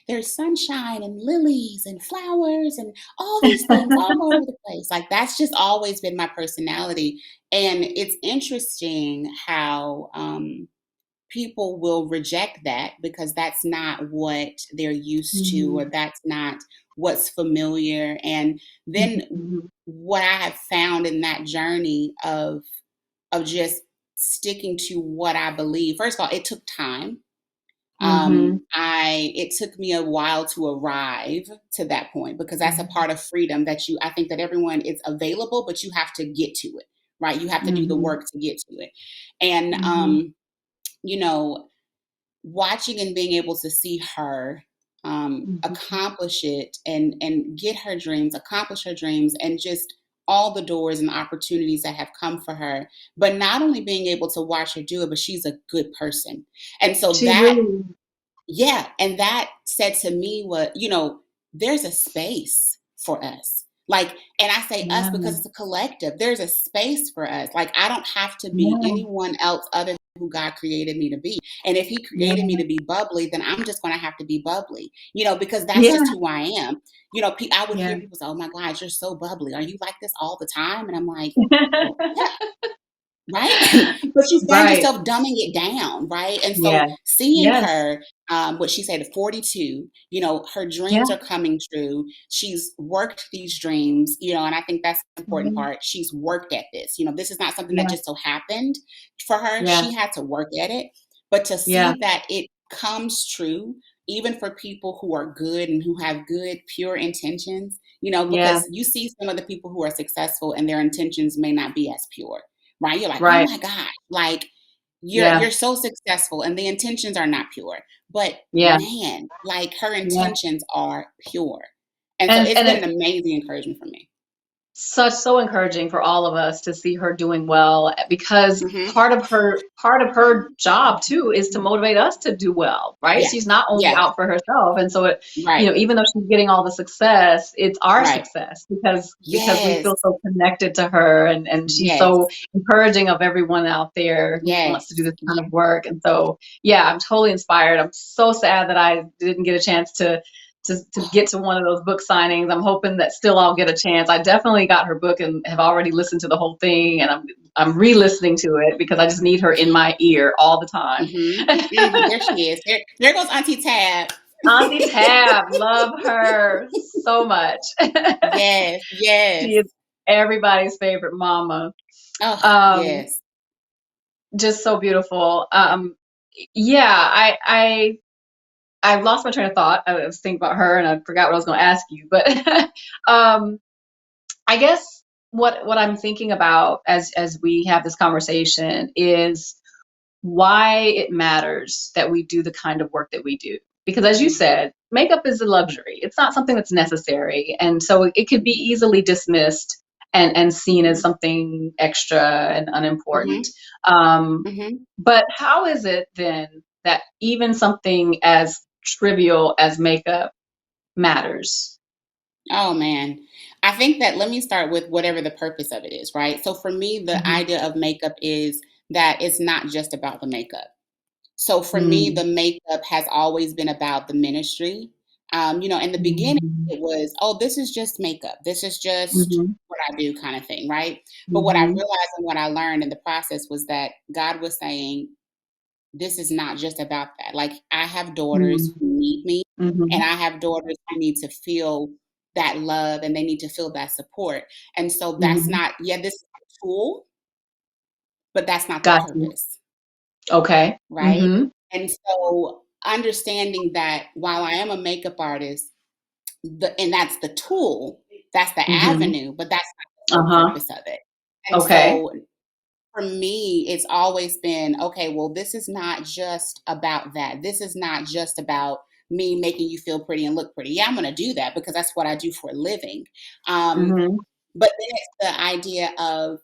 there's sunshine and lilies and flowers and all these things all over the place. Like that's just always been my personality. And it's interesting how people will reject that because that's not what they're used to, or mm, that's not what's familiar. And mhm, then mhm, what I have found in that journey of just sticking to what I believe. First of all, it took time. mhm, I It took me a while to arrive to that point because that's a mhm, part of freedom that I think that everyone is available, but you have to get to it, right? You have to do the mhm, work to get to it. And mhm, you know, watching and being able to see her mhm. accomplish it and get her dreams, accomplish her dreams, and just all the doors and opportunities that have come for her. But not only being able to watch her do it, but she's a good person. And so She that, really, yeah, and that said to me what, there's a space for us. Like, and I say us yeah, because it's a collective. There's a space for us. Like, I don't have to be yeah, anyone else other than who God created me to be. And if He created me yeah, to be bubbly, then I'm just going to have to be bubbly, because that's yeah, just who I am. I would yeah. hear people say, "Oh my God, you're so bubbly. Are you like this all the time?" And I'm like, "Well, yeah, right." But you find Right. yourself dumbing it down, right? And so Yeah. seeing Yes. her, what she said at 42, her Yeah. dreams are coming true. She's worked these dreams, and I think that's the important Mhm. part. She's worked at this. This is not something that Yeah. just so happened for her. Yeah. She had to work at it. But to Yeah. see that it comes true, even for people who are good and who have good, pure intentions, Yeah. because you see some of the people who are successful and their intentions may not be as pure, right? You're like, "Oh Right. my God, like Yeah. you're so successful and the intentions are not pure." But Yeah. man, like her Yeah. intentions are pure. And so And it's and been it's an amazing encouragement for me. so encouraging for all of us to see her doing well, because Mhm. part of her job too is to motivate us to do well, right? Yes. She's not only Yes. out for herself, and so Right. even though she's getting all the success, it's our Right. success because we Yes. feel so connected to her, and she's Yes. so encouraging of everyone out there who wants to do Yes. this kind of work. And so yeah, I'm totally inspired. I'm so sad that I didn't get a chance to get to one of those book signings. I'm hoping that still I'll get a chance. I definitely got her book and have already listened to the whole thing, and I'm re-listening to it because I just need her in my ear all the time. There she is. There goes Auntie Tab. Auntie Tab, love her so much. Yes. She Yes. is everybody's favorite mama. Oh, Um, yes. just so beautiful. Yeah, I lost my train of thought. I was thinking about her and I forgot what I was going to ask you, but um, I guess what I'm thinking about as we have this conversation is why it matters that we do the kind of work that we do. Because as you said, makeup is a luxury. It's not something that's necessary. And so it could be easily dismissed and seen as Mhm. something extra and unimportant. Mhm. Um, Mhm. but how is it then that even something as trivial as makeup matters? Oh man. I think that let me start with whatever the purpose of it is, right? So for me, the Hmm. idea of makeup is that it's not just about the makeup. So for me, Mm-hmm. the makeup has always been about the ministry. In the beginning, Hmm. it was, oh, this is just makeup. This is just Hmm. what I do, kind of thing, right? But what I Hmm. realized and what I learned in the process was that God was saying, this is not just about that. Like, I have daughters who need me, and Hmm. I have daughters who need to feel that love and they need to feel that support. And so that's Hmm. not, yeah, this is a tool, but that's not the Got you. purpose, Okay. right? Mm-hmm. And so understanding that while I am a makeup artist, and that's the tool, that's the Mm-hmm. avenue, but that's not the sole Uh-huh. purpose of it. And Okay. so for me, it's always been, okay, well, this is not just about that. This is not just about me making you feel pretty and look pretty. Yeah, I'm going to do that because that's what I do for a living. Um, Mm-hmm. but then it's the idea of,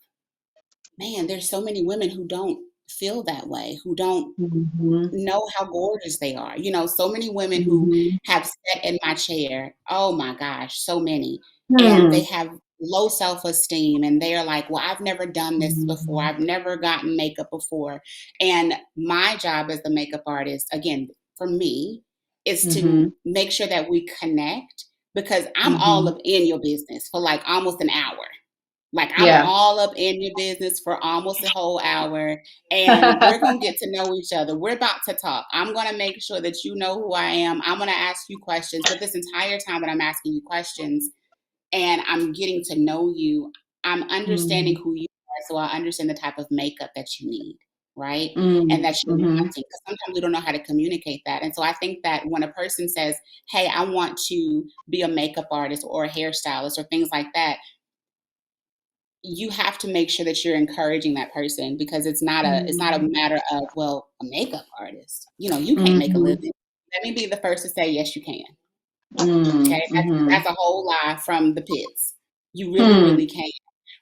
man, there's so many women who don't feel that way, who don't Mm-hmm. know how gorgeous they are. So many women who Mm-hmm. have sat in my chair. Oh my gosh, so many. And Hmm. they have low self-esteem and they're like, well, I've never done this before. Mm-hmm. I've never gotten makeup before. And my job as the makeup artist, again, for me, is Mm-hmm. to make sure that we connect because I'm all Mm-hmm. up in your business for like almost an hour. Like I'm Yeah. all up in your business for almost a whole hour and we're going to get to know each other. We're about to talk. I'm going to make sure that you know who I am. I'm going to ask you questions, but this entire time that I'm asking you questions and I'm getting to know you, I'm understanding Mm-hmm. who you are so I understand the type of makeup that you need, right? And that you're Mm-hmm. wanting because sometimes we don't know how to communicate that. And so I think that when a person says, "Hey, I want to be a makeup artist or a hairstylist or things like that," you have to make sure that you're encouraging that person because it's not a matter of, well, a makeup artist, you can't make a Mm-hmm. living. Let me be the first to say, yes, you can. Okay, Mm-hmm. that's a whole lie from the pits. You really, Hmm. really can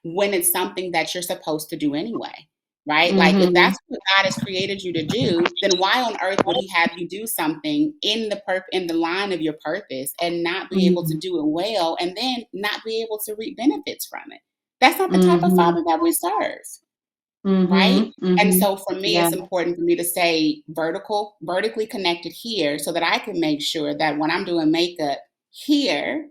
when it's something that you're supposed to do anyway, right? Like if Mm-hmm. that's what God has created you to do, then why on earth would He have you do something in the line of your purpose and not be able to Mm-hmm. do it well, and then not be able to reap benefits from it? That's not the type of Mm-hmm. Father that we serve, right? Mm-hmm. And Mm-hmm. so for me, Yeah. it's important for me to stay vertically connected here so that I can make sure that when I'm doing makeup here,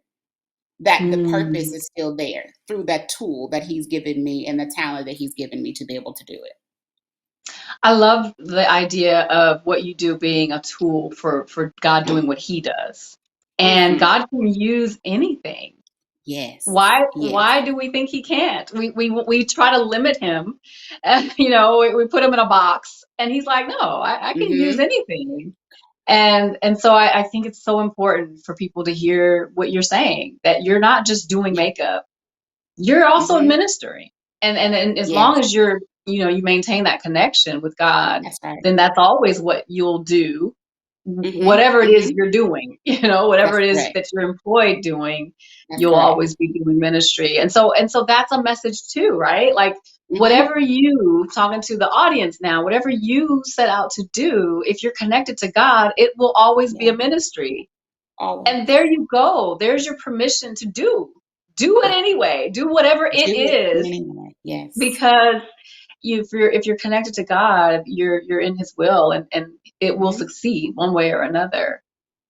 that the purpose Mm. is still there through that tool that He's given me and the talent that He's given me to be able to do it. I love the idea of what you do being a tool for God doing what He does. And Mm, God can use anything. yes, yes. Why do we think He can't? We try to limit Him. We put Him in a box, and He's like, no, I can use Mhm. anything. And so I think it's so important for people to hear what you're saying, that you're not just doing Yeah. makeup, you're also Mhm. ministering. And as long Yes, as you maintain that connection with God, that's right. then that's always what you'll do, Mhm. whatever it is Mhm. you're doing, That's whatever it is correct. that you're employed doing, That's you'll correct. always be doing ministry. And so that's a message too, right? Like Mhm. whatever you talking to the audience now, whatever you set out to do, if you're connected to God, it will always be Yeah, a ministry. And always. there you go. There's your permission to do it Yeah. anyway. Do whatever it Do it is, anyway. Yes. because if you're connected to God, you're in His will, and it will Mhm. succeed one way or another.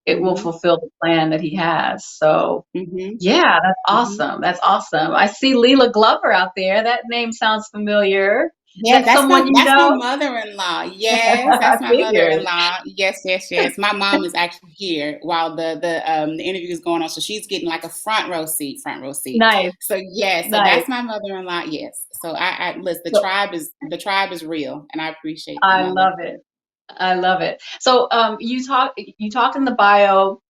It will Mhm. fulfill the plan that He has. So Mhm. yeah, that's Mhm. awesome. That's awesome. I see Leela Glover out there. That name sounds familiar. Yeah, That's that's someone my you that's my know? mother-in-law. Yes, I that's my figured. mother-in-law. Yes, yes, yes. My mom is actually here while the interview is going on, so she's getting like a front row seat, front row seat. Nice, So yes, so nice. that's my mother-in-law. Yes. So I listen. The So tribe is real, and I appreciate my I mother. love it. I love it. So you talk in the bio,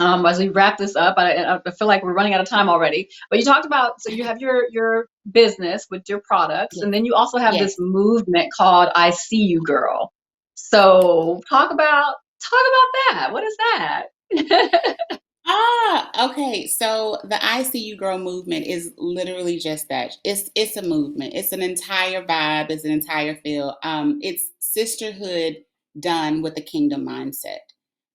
as we wrap this up. I feel like we're running out of time already, but you talked about, so you have your business with your products, Yes, and then you also have this yes. movement called I See You Girl. So talk about that. What is that? Okay. So the ICU Girl movement is literally just that. It's a movement. It's an entire vibe. It's an entire feel. It's sisterhood done with a kingdom mindset.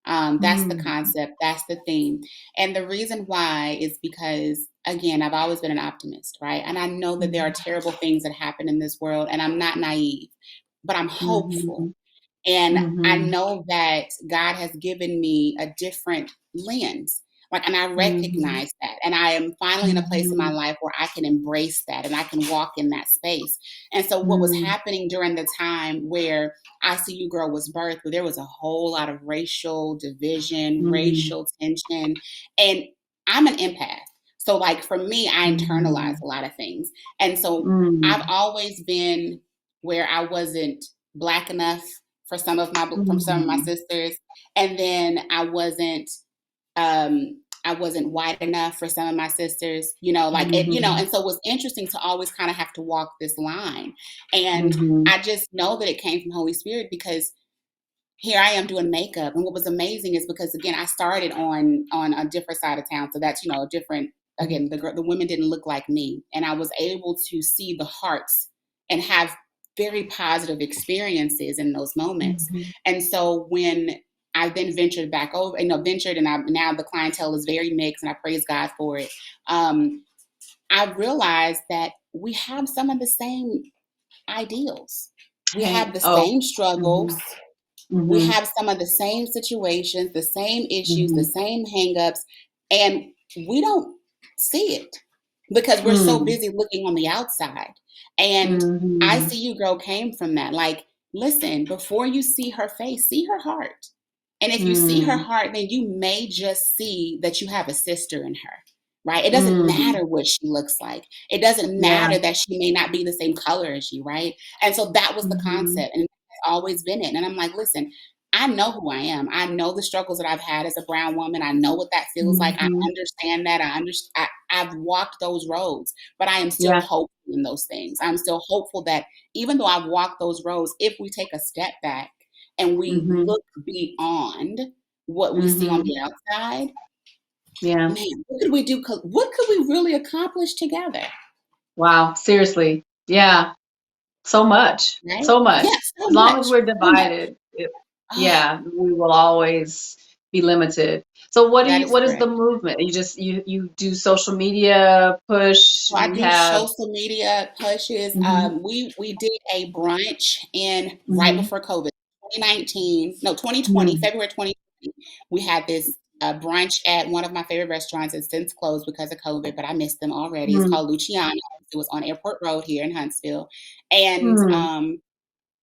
That's the Mm, concept. That's the theme. And the reason why is because again, I've always been an optimist, right? And I know that there are mhm, terrible things that happen in this world, and I'm not naive, but I'm hopeful. mhm, And I mhm, know that God has given me a different lens. Like, and I mhm, recognize that. And I am finally in a place in my mhm, life where I can embrace that and I can walk in that space. And so, what was mhm, happening during the time where ICU Girl was birthed, where there was a whole lot of racial division, mhm, racial tension. And I'm an empath. So, like, for me, I internalize mhm, a lot of things. And so, I've mhm, always been where I wasn't Black enough for some of my from some of my Mm-hmm. sisters, and then I wasn't white enough for some of my sisters, like it, Mm-hmm. and so it was interesting to always kind of have to walk this line. And Mm-hmm. I just know that it came from Holy Spirit, because here I am doing makeup. And what was amazing is because, again, I started on a different side of town. So that's, a different, again, the women didn't look like me. And I was able to see the hearts and have very positive experiences in those moments. Mm-hmm. And so when I then ventured back over, and now the clientele is very mixed, and I praise God for it. I realized that we have some of the same ideals. We Hey, have the oh. same struggles. Mm-hmm. We Mm-hmm. have some of the same situations, the same issues, the Mm-hmm. same hangups, and we don't see it because we're so Mm-hmm. busy looking on the outside. And I Mm-hmm. see you girl came from that. Like, listen, before you see her face, see her heart. And if you see her heart, then you may just see that you have a sister in her, right? It doesn't Mm-hmm. matter what she looks like. It doesn't Yeah. matter that she may not be the same color as you, right? And so that was the Mm-hmm. concept. And it's always been it. And I'm like, listen, I know who I am. I know the struggles that I've had as a brown woman. I know what that feels like. I Mm-hmm. understand that. I've walked those roads, but I am still Yeah. hopeful in those things. I'm still hopeful that even though I've walked those roads, if we take a step back and we Mm-hmm. look beyond what we see on Mm-hmm. the outside, Yeah. man, what could we do? What could we really accomplish together? Wow. Seriously. Yeah. So much. Right? So much. Yes, so As long as much, we're so much. divided, Oh, yeah, we will always be limited. So that is what is the correct. movement? You do social media push, So I you do have social media pushes. mm-hmm. We did a brunch in right Mm-hmm. before COVID, 2019, no, 2020, Mm-hmm. February 2020. We had this brunch at one of my favorite restaurants. It's since closed because of COVID, but I missed them already. It's called Luciano. It was on Airport Road here in Huntsville. And Mm-hmm.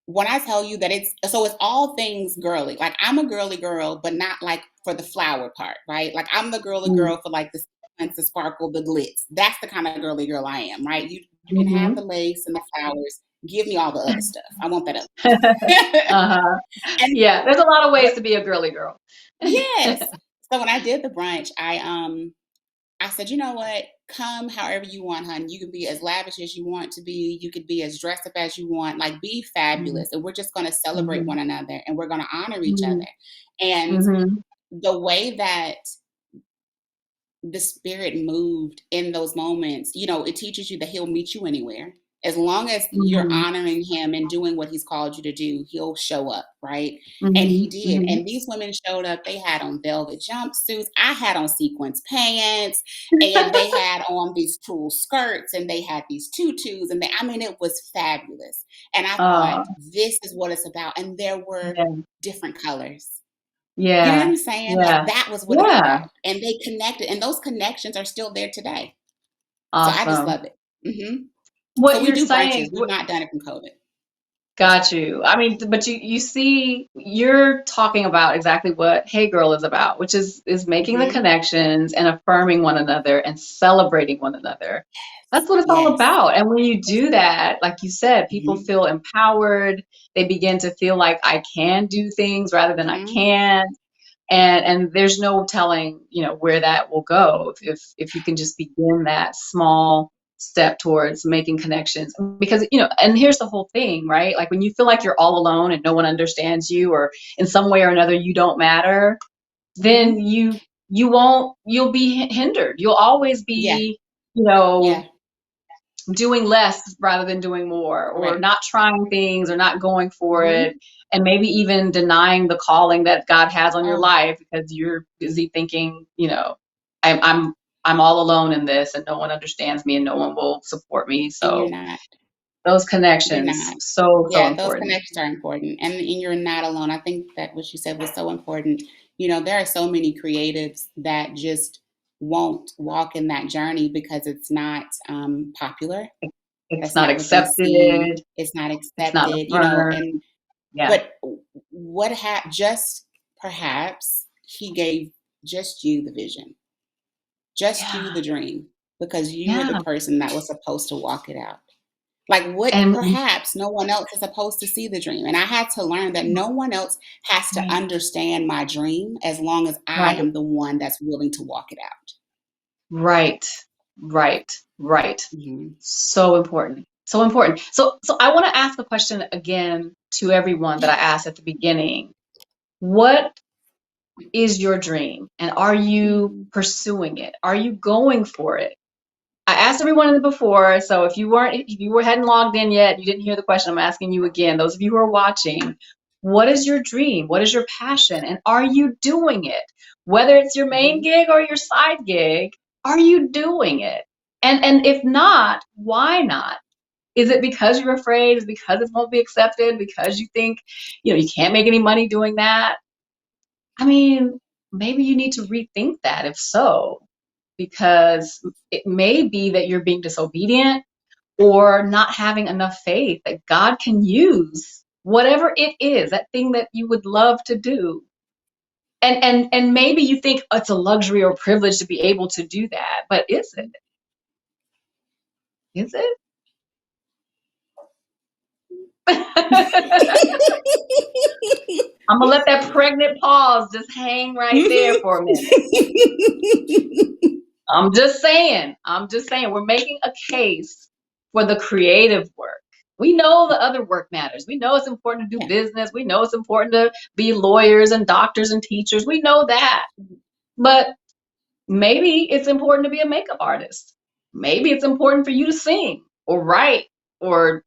when I tell you that it's all things girly. Like, I'm a girly girl, but not like for the flower part, right? Like, I'm the girly girl for like the sequins, the sparkle, the glitz. That's the kind of girly girl I am, right? You can have Mm-hmm. the lace and the flowers. Give me all the other stuff. I want that other stuff. Uh-huh. And Yeah, there's a lot of what ways to be a girly girl. yes. So when I did the brunch, I said, you know what? Come however you want, honey. You can be as lavish as you want to be. You could be as dressed up as you want. Like, be fabulous. And we're just going to celebrate Mm-hmm. one another, and we're going to honor each Mm-hmm. other. And Mm-hmm. the way that the spirit moved in those moments, it teaches you that he'll meet you anywhere. As long as you're Mm-hmm. honoring him and doing what he's called you to do, he'll show up, right? And Mm-hmm. he did. Mm-hmm. And these women showed up. They had on velvet jumpsuits. I had on sequins pants, and they had on these tulle skirts, and they had these tutus, and I mean, it was fabulous. And I thought, Uh, this is what it's about. And there were yeah. different colors. You know what Yeah. I'm saying? Like, Yeah. that was what it's Yeah. about. And they connected, and those connections are still there today. So I just Awesome. love it. So What we you're do brunches. saying, We've not done it from COVID. got you. I mean, but you see, you're talking about exactly what Hey Girl is about, which is making the hmm connections and affirming one another and celebrating one another. That's what it's all Yes. about. And when you do that, like you said, people hmm feel empowered. They begin to feel like I can do things rather than I hmm can't. And there's no telling, where that will go if you can just begin that small step towards making connections. Because and here's the whole thing, right? Like, when you feel like you're all alone and no one understands you, or in some way or another you don't matter, then hmm you'll be hindered. You'll always Yeah. be, you know Yeah. doing less rather than doing more, or Correct. not trying things, or not going for it, hmm and maybe even denying the calling that God has on your Oh, life because you're busy thinking, I'm I'm I'm all alone in this, and no one understands me, and no one will support me. and you're So not. those You're connections, not. so Yeah, those important. connections are important. And you're not alone. I think that what you said was so important. There are so many creatives that just won't walk in that journey because it's not popular. It's That's not not what they see. accepted. It's not It's not accepted, affirmed. and Yeah. but just perhaps he gave just you the vision, just you Yeah. the dream, because you were the Yeah. person that was supposed to walk it out. Like what And perhaps no one else is supposed to see the dream. And I had to learn that no one else has to right, understand my dream as long as I right, am the one that's willing to walk it out. right, right, right. Hmm. So important. So important. So I want to ask the question again to everyone that I asked at the beginning. What is your dream? And are you Hmm. pursuing it? Are you going for it? I asked everyone in the before, so if you hadn't logged in yet, you didn't hear the question, I'm asking you again. Those of you who are watching, what is your dream? What is your passion? And are you doing it? Whether it's your main Hmm. gig or your side gig, are you doing it? And if not, why not? Is it because you're afraid? Is it because it won't be accepted? Because you think, you can't make any money doing that? I mean, maybe you need to rethink that if so, because it may be that you're being disobedient or not having enough faith that God can use whatever it is, that thing that you would love to do. And maybe you think, oh, it's a luxury or privilege to be able to do that, but is it? Is it? I'm gonna let that pregnant pause just hang right there for a minute. I'm just saying. I'm just saying. We're making a case for the creative work. We know the other work matters. We know it's important to do Yeah. business. We know it's important to be lawyers and doctors and teachers. We know that. But maybe it's important to be a makeup artist. Maybe it's important for you to sing or write or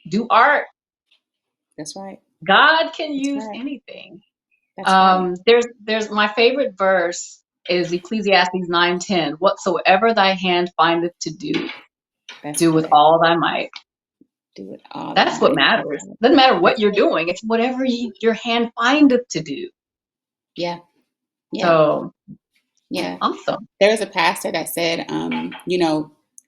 do art. That's right. God can That's use right. anything. That's right. There's my favorite verse is Ecclesiastes 9:10. Whatsoever thy hand findeth to That's do with right. all thy might. Do it all thy That's what might. matters. Doesn't matter what That's you're right. doing. It's whatever your hand findeth to do. Yeah. Yeah. So Yeah. awesome. There was a pastor that said,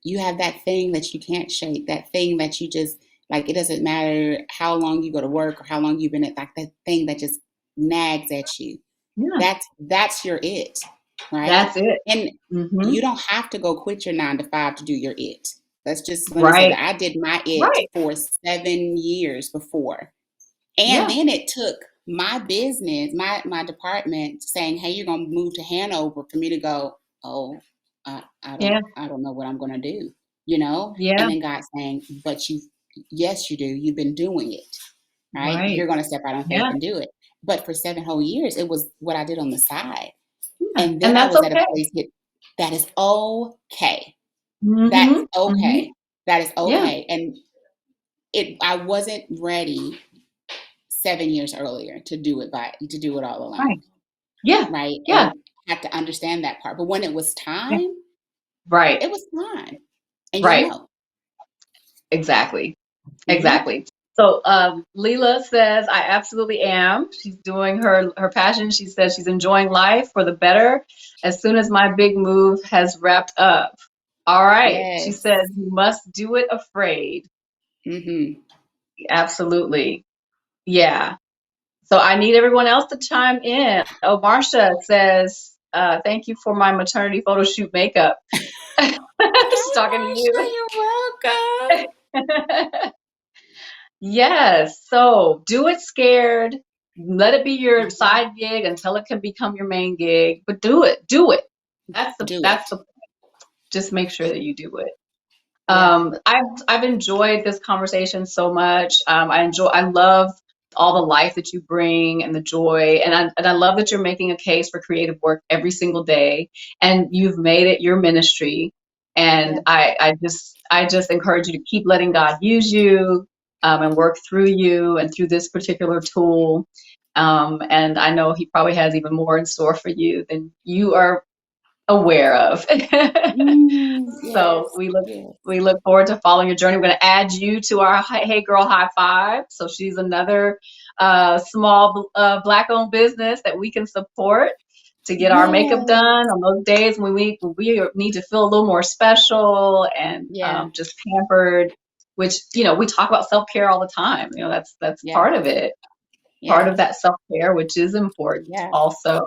you have that thing that you can't shake, that thing that you just like, it doesn't matter how long you go to work or how long you've been at, like that thing that just nags at you. Yeah, That's your it, right? that's it. And Hmm. you don't have to go quit your 9 to 5 to do your it. Let me say Right, that I did my it right. for 7 years before. And Yeah, then it took my business, my department saying, "Hey, you're gonna move to Hanover," for me to go, "Oh, yeah, I don't know what I'm gonna do," And yeah. then God saying, "But yes, you do. You've been doing it, right? Right. You're gonna step out on faith Yeah, and do it." But for 7 whole years, it was what I did on the side, yeah. and then And I that's was at a okay. place that is okay. That's Hmm. Hmm. okay. That is Yeah. okay. And I wasn't ready 7 years earlier to do it all Right. alone, Yeah. right? Yeah. And had to understand that part. But when it was Yeah. time, Right. it was time, and you'll Right. know. Exactly. Hmm. Exactly. So Leela says, I absolutely am. She's doing her passion. She says she's enjoying life for the better as soon as my big move has wrapped up. All right. She says, Yes. you must do it afraid. Hmm. Absolutely. Yeah. So I need everyone else to chime in. Oh, Marcia says, thank you for my maternity photo shoot makeup. She's talking to Oh, you. Marsha, you're welcome. Yes. So do it scared. Let it be your side gig until it can become your main gig. But do it. Do it. Do That's it. the just make sure that you do it. Yeah. I've enjoyed this conversation so much. I love all the life that you bring and the joy, and I love that you're making a case for creative work every single day, and you've made it your ministry. And Yeah. I just encourage you to keep letting God use you, and work through you and through this particular tool. And I know He probably has even more in store for you than you are aware of. Yes. So we look Yes. we look forward to following your journey. We're going to add you to our Hey Girl High Five. So she's another small Black-owned business that we can support to get our makeup Yes. done on those days when we need to feel a little more special and Yeah. just pampered. Which we talk about self-care all the time. That's Yeah. part of it, part Yeah. of that self-care, which is important Yeah. also.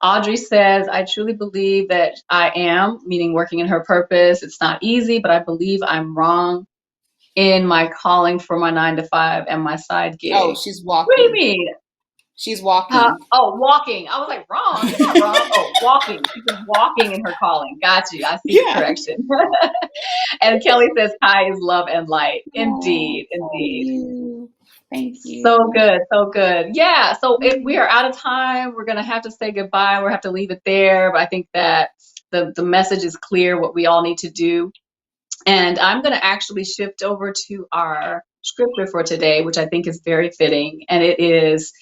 Audrey says, I truly believe that I am, meaning working in her purpose. It's not easy, but I believe I'm wrong. in my calling for my 9 to 5 and my side Oh, gig. she's What do you walking. mean? She's walking. Oh, walking. I was like, wrong. You're not wrong. Oh, walking. She's just walking in her calling. Got you. I see the Yeah. correction. And Kelly says, Kai is love and light. Oh, Indeed. Indeed. thank you. Thank So you. good. So good. Yeah. So if we are out of time, we're going to have to say goodbye. We'll have to leave it there. But I think that the message is clear what we all need to do. And I'm going to actually shift over to our scripture for today, which I think is very fitting. And it is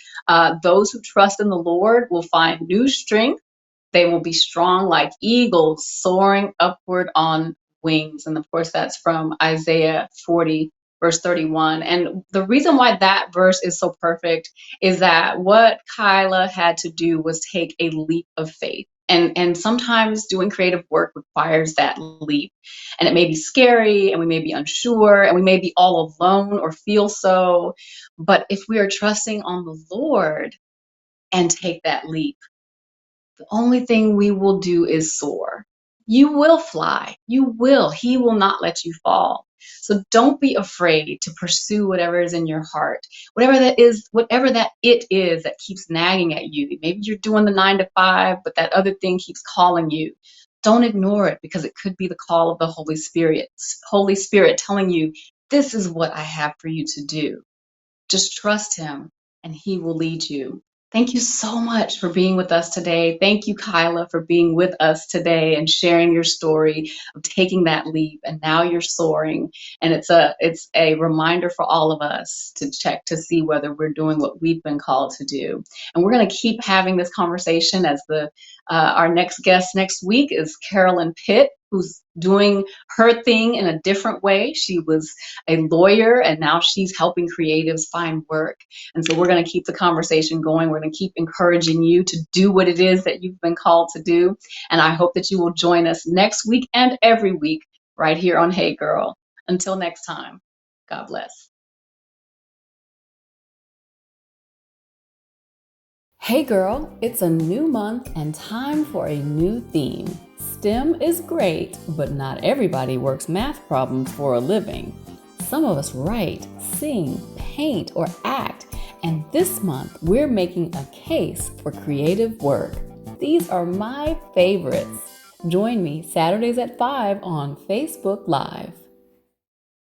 those who trust in the Lord will find new strength. They will be strong like eagles soaring upward on wings. And of course, that's from Isaiah 40, verse 31. And the reason why that verse is so perfect is that what Kyla had to do was take a leap of faith. And sometimes doing creative work requires that leap. And it may be scary, and we may be unsure, and we may be all alone or feel so. But if we are trusting on the Lord and take that leap, the only thing we will do is soar. You will fly. You will. He will not let you fall. So don't be afraid to pursue whatever is in your heart. Whatever that it is that keeps nagging at you. Maybe you're doing the 9 to 5, but that other thing keeps calling you. Don't ignore it, because it could be the call of the Holy Spirit. Holy Spirit telling you, this is what I have for you to do. Just trust him and he will lead you. Thank you so much for being with us today. Thank you, Kyla, for being with us today and sharing your story of taking that leap. And now you're soaring. And it's a reminder for all of us to check to see whether we're doing what we've been called to do. And we're going to keep having this conversation as our next guest next week is Carolyn Pitt, who's doing her thing in a different way. She was a lawyer and now she's helping creatives find work. And so we're going to keep the conversation going. We're going to keep encouraging you to do what it is that you've been called to do. And I hope that you will join us next week and every week right here on Hey Girl. Until next time, God bless. Hey girl, it's a new month and time for a new theme. STEM is great, but not everybody works math problems for a living. Some of us write, sing, paint, or act, and this month we're making a case for creative work. These are my favorites. Join me Saturdays at 5 on Facebook Live.